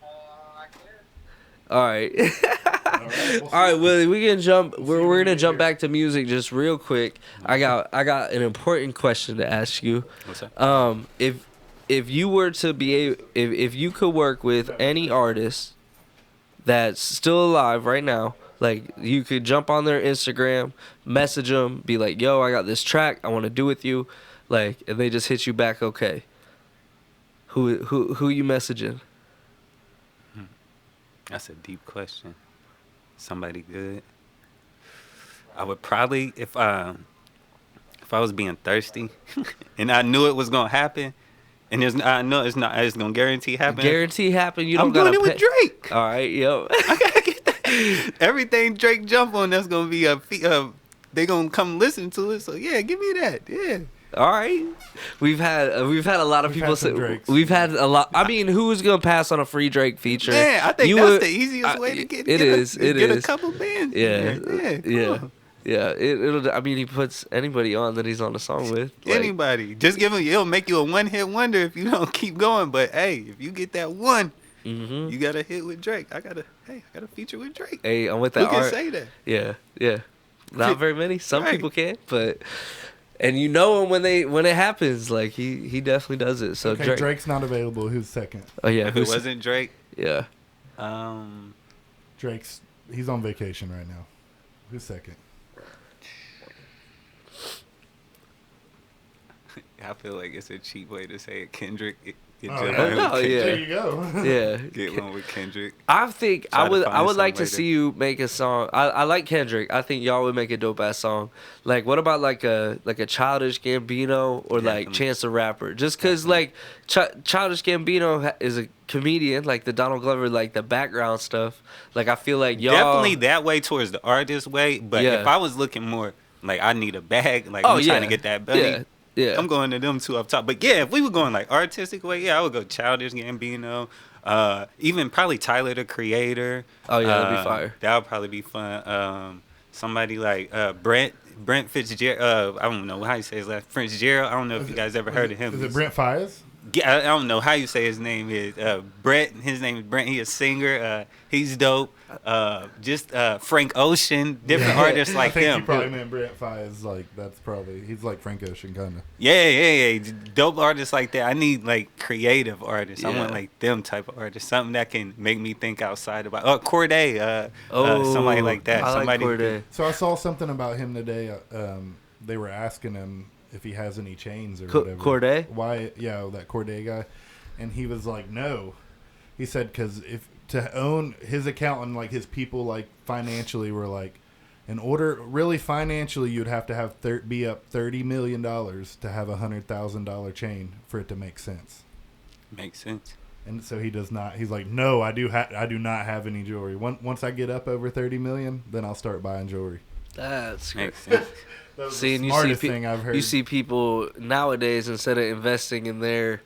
I could. All right. All right, All right, Willie, we can jump. see We're what we're we gonna do jump here. back to music just real quick. I got an important question to ask you. What's up? If you were to be if you could work with any artist that's still alive right now, like you could jump on their Instagram, message them, be like, "Yo, I got this track I want to do with you," like, and they just hit you back, okay. Who you messaging? That's a deep question. Somebody good. I would probably if I was being thirsty and I knew it was gonna happen, and I know it's gonna guarantee happen. Guarantee happen. You I'm don't doing gotta it with pay- Drake. All right, yo. I gotta get that. Everything Drake jump on, that's gonna be they gonna come listen to it. So yeah, give me that. Yeah. All right, we've had a lot of We've people had some say Drakes. we've had a lot. I mean, who's gonna pass on a free Drake feature? Man, I think You that's would- the easiest way to get It is. It get is. a couple bands. Yeah, Yeah. yeah, Cool. yeah. It'll. I mean, he puts anybody on that he's on a song with. Like, Anybody. Just give him. It'll make you a one-hit wonder if you don't keep going. But hey, if you get that one, mhm. you got to hit with Drake. I got a feature with Drake. Hey, I'm with Who that can art. say that? Yeah, yeah. Not very many. Some Right. people can, but and you know him when it happens. Like he definitely does it. So Okay, Drake's not available. Who's second? Oh yeah. If it wasn't Drake, Yeah. He's on vacation right now. Who's second? I feel like it's a cheap way to say it. Kendrick. Get Oh, your yeah. line with Oh, Kendrick. yeah. There you go. Yeah. Get one with Kendrick. I think Try I to would find I would like some to later. see you make a song. I like Kendrick. I think y'all would make a dope ass song. Like what about like a Childish Gambino or like Definitely. Chance the Rapper? Just cuz like Childish Gambino is a comedian, like the Donald Glover, like the background stuff. Like I feel like y'all Definitely that way towards the artist way. But Yeah. if I was looking more like I need a bag, like Oh, I'm trying to yeah. get that belly. Yeah. Yeah. I'm going to them two up top. But yeah, if we were going like artistic way, yeah, I would go Childish Gambino. Even probably Tyler the Creator. Oh, yeah, that'd be fire. That would probably be fun. Somebody like Brent Fitzgerald. I don't know how you say his last. Fitzgerald. I don't know if you guys ever heard of him. Is it Brent Fias? Yeah, I don't know how you say his name is. Brett. His name is Brent. He's a singer. He's dope. Just Frank Ocean. Different artists like I think him. you probably meant Brent Fias. Like that's probably he's like Frank Ocean kind of. Yeah. Dope artists like that. I need like creative artists. I Yeah. want like them type of artists. Something that can make me think outside about. Oh, Corday. Oh, Somebody like that. I Somebody. like Corday. So I saw something about him today. They were asking him if he has any chains or whatever. Corday? Why? Yeah, that Corday guy, and he was like, no. He said because if to own his account and like his people like financially were like, In order, really financially, you'd have to have be up $30 million to have a $100,000 chain for it to make sense. Makes sense. And so he does not. He's like, no, I do not have any jewelry. Once I get up over 30 million, then I'll start buying jewelry. That's Makes sense. That was See, the and smartest thing I've heard. You see people nowadays, instead of investing in their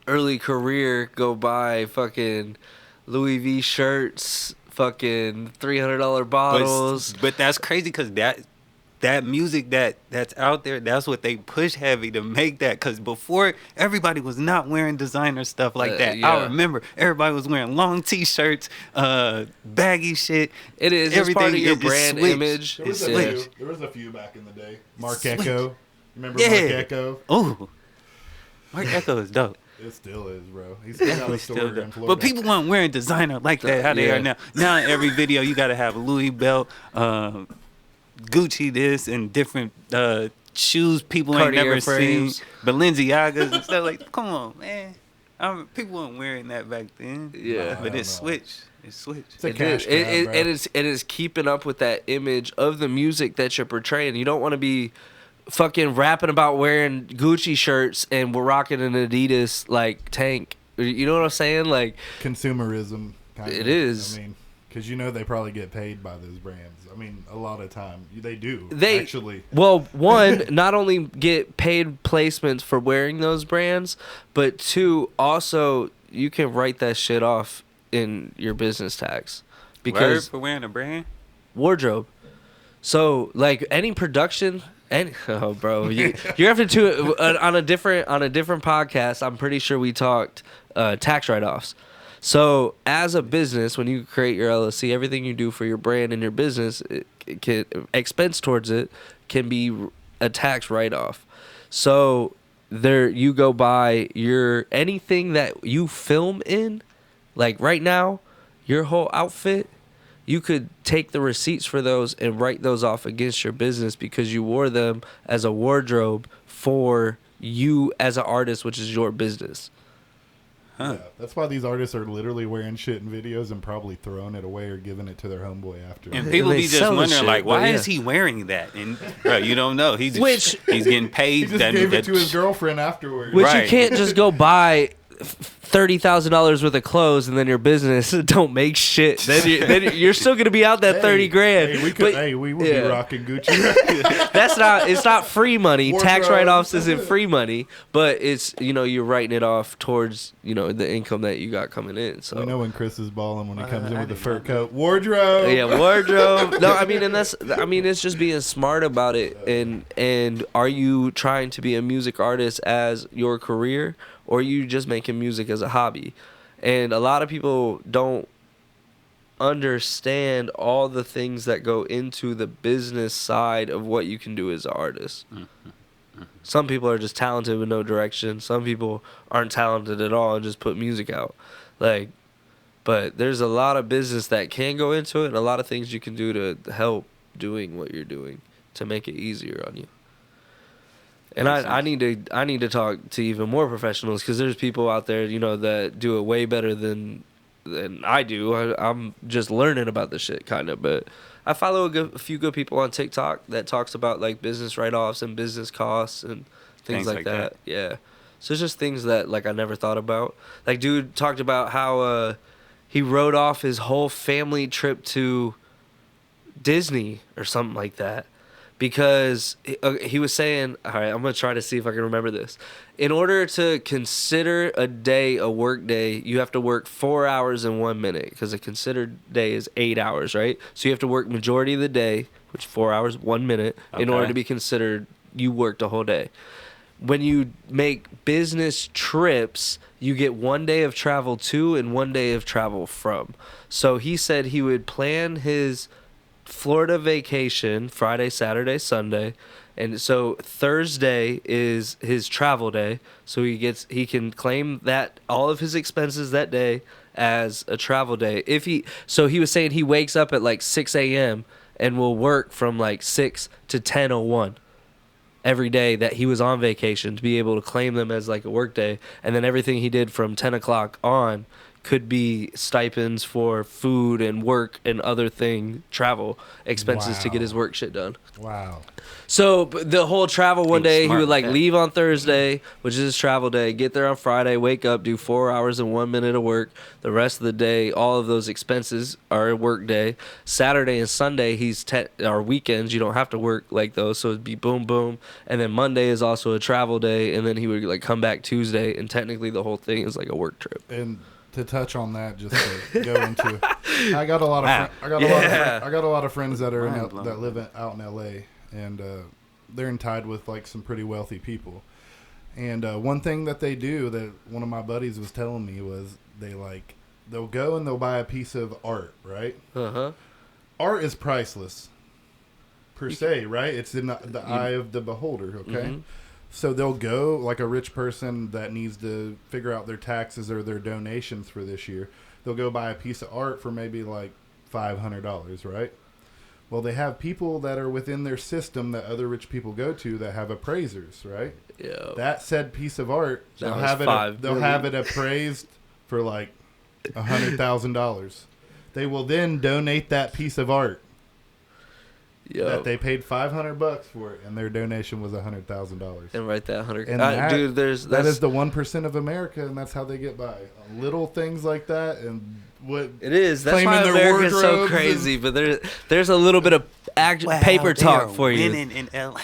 early career, go buy fucking Louis V shirts, fucking $300 bottles. But that's crazy because that music that's out there, that's what they push heavy to make that. Because before, everybody was not wearing designer stuff like that. Yeah. I remember everybody was wearing long T-shirts, baggy shit. It is. It's part of your brand image. There was, there was a few back in the day. Mark Echo. Remember Yeah. Mark Echo? Oh, Mark Echo is dope. It still is, bro. He's still got a store in Florida. But people weren't wearing designer like that. How they Yeah. are now. Now in every video you gotta have a Louis belt, Gucci this, and different shoes people ain't Cartier never frames. seen, Balenciagas and stuff like. Come on, man. People weren't wearing that back then. Yeah. but it switched. It switched. It's a cash grab, bro. It is keeping up with that image of the music that you're portraying. You don't want to be fucking rapping about wearing Gucci shirts and we're rocking an Adidas like tank. You know what I'm saying? Like Consumerism. Kind It of. is. I mean, because they probably get paid by those brands. I mean, a lot of time they do. They actually. Well, one, not only get paid placements for wearing those brands, but two, also you can write that shit off in your business tax because Word for wearing a brand. wardrobe. So like any production. Oh, bro, you're having to on a different podcast. I'm pretty sure we talked tax write-offs. So as a business, when you create your LLC, everything you do for your brand and your business, it can, expense towards it can be a tax write-off. So there you go buy your anything that you film in, like right now, your whole outfit. You could take the receipts for those and write those off against your business because you wore them as a wardrobe for you as an artist, which is your business. Huh. Yeah, that's why these artists are literally wearing shit in videos and probably throwing it away or giving it to their homeboy after. And people They be just sell the wondering, shit, like, but why yeah. is he wearing that? And bro, you don't know. He's Which- he's getting paid. He just gave it to his girlfriend afterwards. Which Right. you can't just go buy $30,000 worth of clothes and then your business don't make shit. Then you're still gonna be out that 30 grand. Hey, we But we would yeah. be rocking Gucci. that's not. It's not free money. Tax Wardrobe. write-offs isn't free money, but it's you're writing it off towards the income that you got coming in. So You know when Chris is balling when he comes in with the fur coat. Wardrobe. yeah, wardrobe. No, I mean, it's just being smart about it. And are you trying to be a music artist as your career, or are you just making music as a hobby? And a lot of people don't understand all the things that go into the business side of what you can do as an artist. Some people are just talented with no direction. Some people aren't talented at all and just put music out. But there's a lot of business that can go into it and a lot of things you can do to help doing what you're doing to make it easier on you. And I need to talk to even more professionals because there's people out there, that do it way better than I do. I'm just learning about this shit kind of, but I follow a few good people on TikTok that talks about like business write-offs and business costs and things like that. Yeah. So it's just things that like I never thought about. Like dude talked about how he wrote off his whole family trip to Disney or something like that. Because he was saying, all right, I'm going to try to see if I can remember this. In order to consider a day a work day, you have to work 4 hours and 1 minute because a considered day is 8 hours, right? So you have to work majority of the day, which 4 hours, 1 minute, in order to be considered you worked a whole day. When you make business trips, you get 1 day of travel to and 1 day of travel from. So he said he would plan his Florida vacation Friday, Saturday, Sunday, and so Thursday is his travel day, so he can claim that all of his expenses that day as a travel day. So he was saying he wakes up at like 6 a.m. and will work from like 6 to 10:01 every day that he was on vacation to be able to claim them as like a work day, and then everything he did from 10 o'clock on could be stipends for food and work and other travel expenses to get his work shit done. Wow. So the whole travel one day, he would like smart. leave on Thursday, which is his travel day, get there on Friday, wake up, do 4 hours and 1 minute of work. The rest of the day, all of those expenses are a work day. Saturday and Sunday, our weekends, you don't have to work like those. So it'd be boom, boom. And then Monday is also a travel day. And then he would like come back Tuesday. And technically the whole thing is like a work trip. And to touch on that, just to go into, I got a lot of I got a lot of friends that are that live out in LA, and they're tied with like some pretty wealthy people. And one thing that they do that one of my buddies was telling me was they'll go and they'll buy a piece of art, right? Art is priceless per se, right? It's in the eye of the beholder, okay? Mm-hmm. So they'll go, like a rich person that needs to figure out their taxes or their donations for this year, they'll go buy a piece of art for maybe like $500, right? Well, they have people that are within their system that other rich people go to that have appraisers, right? Yeah. That said piece of art, they'll have it appraised for like $100,000. They will then donate that piece of art. That they paid $500 for it, and their donation was $100,000. And write that $100,000. And dude, that is the 1% of America, and that's how they get by. Little things like that, and what it is. That's why America's so crazy. But there's a little bit of paper talk for you. In LA.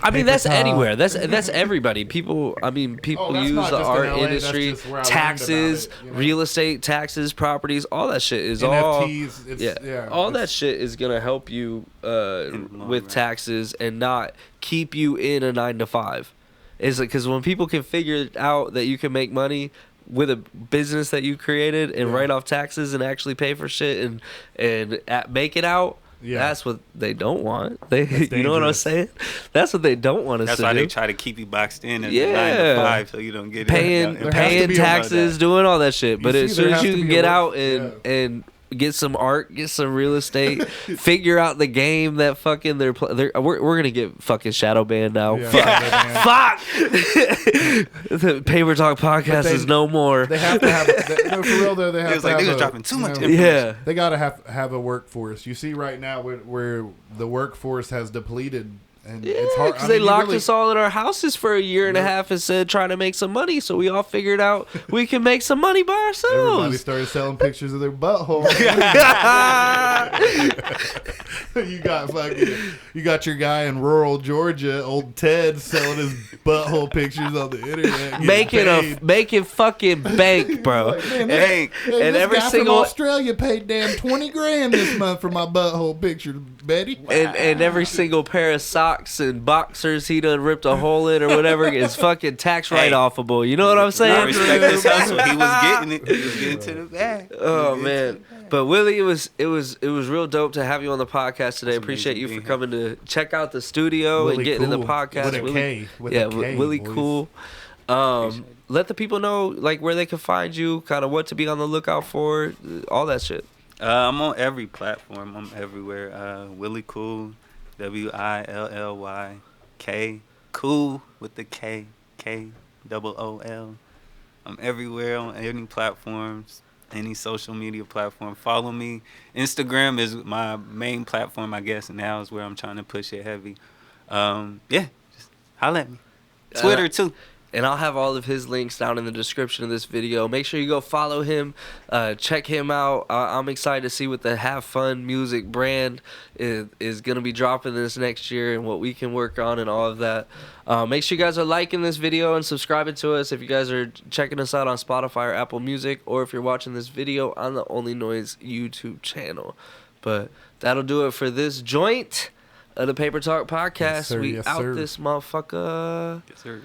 I mean, that's anywhere. That's everybody. People use the art industry, taxes, real estate taxes, properties, all that shit is NFTs, all that shit is gonna help you with taxes and not keep you in a 9-to-5. It's like, because when people can figure out that you can make money with a business that you created and write off taxes and actually pay for shit and make it out. Yeah. That's what they don't want. You know what I'm saying? That's what they don't want us to do. That's why they try to keep you boxed in at 9-to-5 so you don't get paying taxes, doing all that shit. But as soon as you can get out and get some art, get some real estate, figure out the game that fucking we're gonna get fucking shadow banned now. Yeah, fuck. The Paper Talk podcast is no more. They have to have no, for real though. They have to have dropping too much. Yeah, they gotta have a workforce. You see right now where the workforce has depleted. And it's hard because they locked us all in our houses for a year and a half and said trying to make some money. So we all figured out we can make some money by ourselves. Everybody started selling pictures of their butthole. You got your guy in rural Georgia, old Ted, selling his butthole pictures on the internet, making fucking bank, bro. Like, and every guy single from Australia paid damn $20,000 this month for my butthole picture, Betty. And every single pair of socks and boxers he done ripped a hole in or whatever is fucking tax write-offable. You know what I'm saying? I respect his hustle. He was getting it. He was getting to the bag. Oh man. But Willy, it was real dope to have you on the podcast today. Appreciate you for coming to check out the studio and getting in the podcast. Willy Kool. Let the people know like where they can find you, kind of what to be on the lookout for, all that shit. I'm on every platform. I'm everywhere. Willy Kool, WILLYK, Kool with the KOOL. I'm everywhere on any platforms, any social media platform. Follow me. Instagram is my main platform, I guess. Now is where I'm trying to push it heavy. Just holla at me. Twitter too. And I'll have all of his links down in the description of this video. Make sure you go follow him. Check him out. I'm excited to see what the Have Fun Music brand is going to be dropping this next year and what we can work on and all of that. Make sure you guys are liking this video and subscribing to us if you guys are checking us out on Spotify or Apple Music, or if you're watching this video on the Only Noise YouTube channel. But that'll do it for this joint of the Paper Talk podcast. Yes, sir, we out this motherfucker. Yes, sir.